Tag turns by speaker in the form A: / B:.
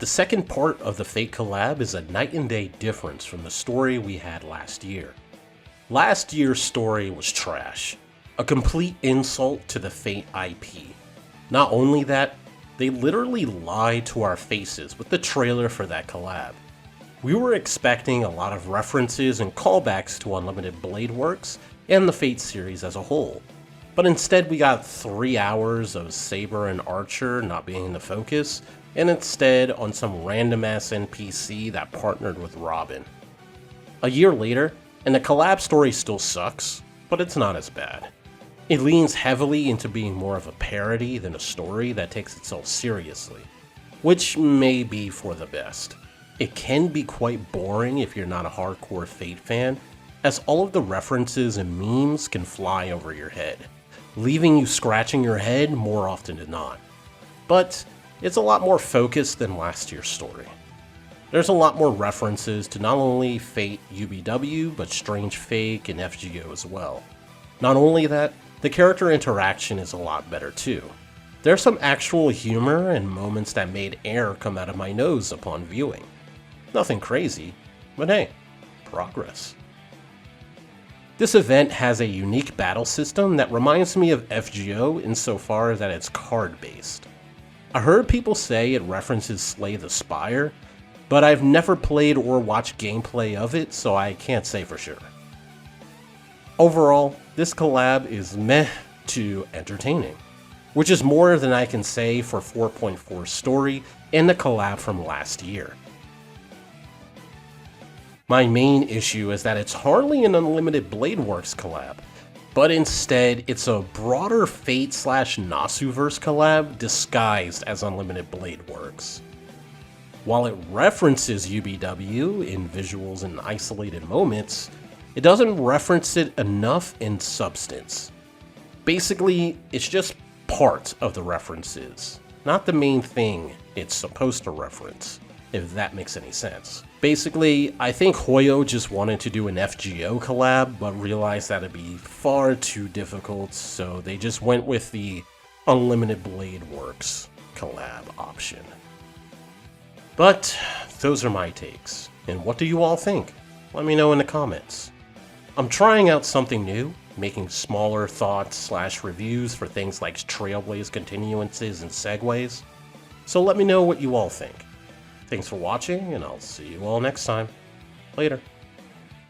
A: The second part of the Fate collab is a night and day difference from the story we had last year. Last year's story was trash, a complete insult to the Fate IP. Not only that, they literally lied to our faces with the trailer for that collab. We were expecting a lot of references and callbacks to Unlimited Blade Works and the Fate series as a whole, but instead we got 3 hours of Saber and Archer not being in the focus, and instead on some random ass NPC that partnered with Robin. A year later, and the collab story still sucks, but it's not as bad. It leans heavily into being more of a parody than a story that takes itself seriously, which may be for the best. It can be quite boring if you're not a hardcore Fate fan, as all of the references and memes can fly over your head, leaving you scratching your head more often than not. But it's a lot more focused than last year's story. There's a lot more references to not only Fate UBW, but Strange Fake and FGO as well. Not only that, the character interaction is a lot better too. There's some actual humor and moments that made air come out of my nose upon viewing. Nothing crazy, but hey, progress. This event has a unique battle system that reminds me of FGO insofar that it's card-based. I heard people say it references Slay the Spire, but I've never played or watched gameplay of it, so I can't say for sure. Overall, this collab is meh to entertaining, which is more than I can say for 4.4 story and the collab from last year. My main issue is that it's hardly an Unlimited Blade Works collab, but instead it's a broader Fate/Nasuverse collab disguised as Unlimited Blade Works. While it references UBW in visuals and isolated moments, it doesn't reference it enough in substance. Basically, it's just part of the references, not the main thing it's supposed to reference, if that makes any sense. Basically, I think Hoyo just wanted to do an FGO collab, but realized that it'd be far too difficult, so they just went with the Unlimited Blade Works collab option. But those are my takes, and what do you all think? Let me know in the comments. I'm trying out something new, making smaller thoughts/reviews for things like Trailblaze continuances and segues, so let me know what you all think. Thanks for watching, and I'll see you all next time. Later.